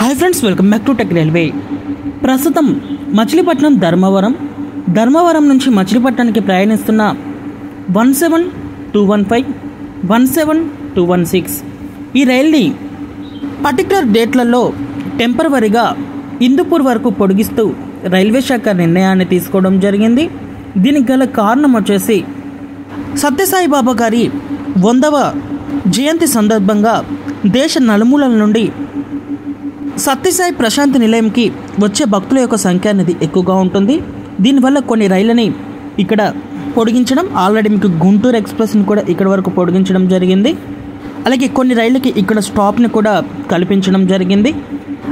Hi friends, welcome back to tech railway. ప్రస్తుతం మచిలీపట్నం ధర్మవరం నుంచి మచిలీపట్నానికి ప్రయాణిస్తున్న 17215, 17216 ఈ రైల్ని పర్టికులర్ డేట్లలో టెంపరవరీగా హిందూపూర్ వరకు పొడిగిస్తూ రైల్వే శాఖ నిర్ణయాన్ని తీసుకోవడం జరిగింది. దీనికి గల కారణం వచ్చేసి సత్యసాయి బాబా గారి 100వ జయంతి సందర్భంగా దేశ నలుమూలల నుండి సత్యసాయి ప్రశాంతి నిలయంకి వచ్చే భక్తుల యొక్క సంఖ్య అనేది ఎక్కువగా ఉంటుంది. దీనివల్ల కొన్ని రైళ్ళని ఇక్కడ పొడిగించడం, ఆల్రెడీ మీకు గుంటూరు ఎక్స్ప్రెస్ని కూడా ఇక్కడ వరకు పొడిగించడం జరిగింది. అలాగే కొన్ని రైళ్ళకి ఇక్కడ స్టాప్ని కూడా కల్పించడం జరిగింది.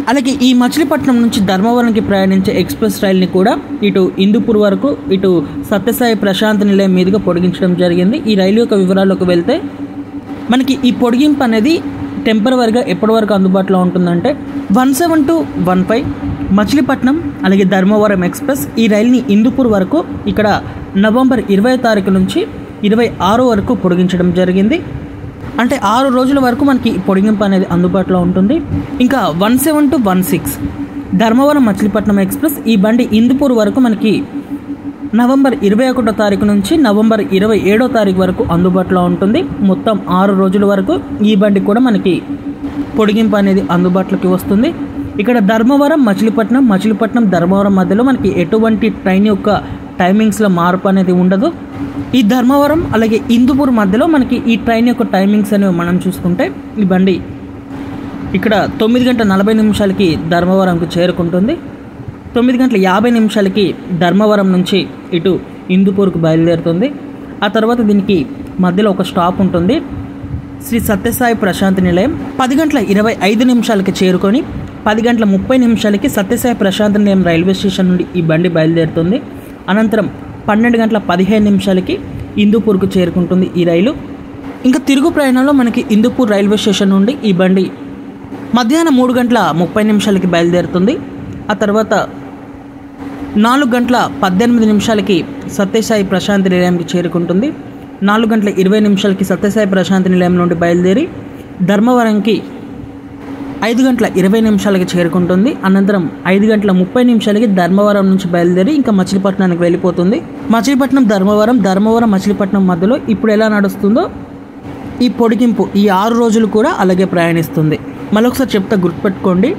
అలాగే ఈ మచిలీపట్నం నుంచి ధర్మవరంకి ప్రయాణించే ఎక్స్ప్రెస్ రైల్ని కూడా ఇటు హిందూపూర్ వరకు, ఇటు సత్యసాయి ప్రశాంతి నిలయం మీదుగా పొడిగించడం జరిగింది. ఈ రైలు యొక్క వివరాల్లోకి వెళ్తే మనకి ఈ పొడిగింపు అనేది టెంపరవరీగా ఎప్పటి వరకు అందుబాటులో ఉంటుందంటే 17215 మచిలీపట్నం అలాగే ధర్మవరం ఎక్స్ప్రెస్ ఈ రైల్ని హిందూపూర్ వరకు ఇక్కడ నవంబర్ 20వ తారీఖు నుంచి 26 వరకు పొడిగించడం జరిగింది. అంటే 6 రోజుల వరకు మనకి పొడిగింపు అనేది అందుబాటులో ఉంటుంది. ఇంకా 17216 ధర్మవరం మచిలీపట్నం ఎక్స్ప్రెస్ ఈ బండి హిందూపూర్ వరకు మనకి నవంబర్ 21వ తారీఖు నుంచి నవంబర్ 27వ తారీఖు వరకు అందుబాటులో ఉంటుంది. మొత్తం 6 రోజుల వరకు ఈ బండి కూడా మనకి పొడిగింపు అనేది అందుబాటులోకి వస్తుంది. ఇక్కడ ధర్మవరం మచిలీపట్నం ధర్మవరం మధ్యలో మనకి ఎటువంటి ట్రైన్ యొక్క టైమింగ్స్లో మార్పు అనేది ఉండదు. ఈ ధర్మవరం అలాగే హిందూపూర్ మధ్యలో మనకి ఈ ట్రైన్ యొక్క టైమింగ్స్ అనేవి మనం చూసుకుంటే ఈ బండి ఇక్కడ 9 గంటల 40 నిమిషాలకి ధర్మవరంకు చేరుకుంటుంది. 9 గంటల 50 నిమిషాలకి ధర్మవరం నుంచి ఇటు హిందూపూర్కు బయలుదేరుతుంది. ఆ తర్వాత దీనికి మధ్యలో ఒక స్టాప్ ఉంటుంది, శ్రీ సత్యసాయి ప్రశాంతి నిలయం. 10 గంటల 25 నిమిషాలకి చేరుకొని 10 గంటల 30 నిమిషాలకి సత్యసాయి ప్రశాంతి నిలయం రైల్వే స్టేషన్ నుండి ఈ బండి బయలుదేరుతుంది. అనంతరం 12 గంటల 15 నిమిషాలకి హిందూపూర్కు చేరుకుంటుంది ఈ రైలు. ఇంకా తిరుగు ప్రయాణంలో మనకి హిందూపూర్ రైల్వే స్టేషన్ నుండి ఈ బండి మధ్యాహ్నం 3 గంటల 30 నిమిషాలకి బయలుదేరుతుంది. ఆ తర్వాత 4 గంటల 18 నిమిషాలకి సత్యసాయి ప్రశాంతి నిలయంకి చేరుకుంటుంది. 4 గంటల 20 నిమిషాలకి సత్యసాయి ప్రశాంతి నిలయం నుండి బయలుదేరి ధర్మవరంకి 5 గంటల 20 నిమిషాలకి చేరుకుంటుంది. అనంతరం 5 గంటల 30 నిమిషాలకి ధర్మవరం నుంచి బయలుదేరి ఇంకా మచిలీపట్నానికి వెళ్ళిపోతుంది. మచిలీపట్నం ధర్మవరం మచిలీపట్నం మధ్యలో ఇప్పుడు ఎలా నడుస్తుందో ఈ పొడిగింపు ఈ 6 రోజులు కూడా అలాగే ప్రయాణిస్తుంది. మరొకసారి చెప్తా, గుర్తుపెట్టుకోండి.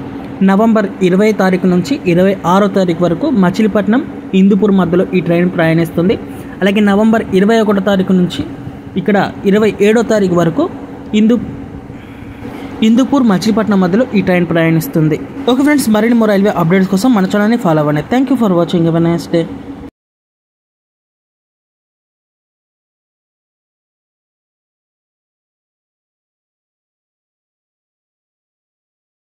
నవంబర్ 20వ తారీఖు నుంచి 26వ తారీఖు వరకు మచిలీపట్నం హిందూపూర్ మధ్యలో ఈ ట్రైన్ ప్రయాణిస్తుంది. అలాగే నవంబర్ 21వ తారీఖు నుంచి ఇక్కడ 27వ తారీఖు వరకు హిందూపూర్ మచిలీపట్నం మధ్యలో ఈ ట్రైన్ ప్రయాణిస్తుంది. ఓకే ఫ్రెండ్స్, మరిన్ని రైల్వే అప్డేట్స్ కోసం మన ఛానల్ని ఫాలో అవ్వండి. Thank you for watching. Have a nice day.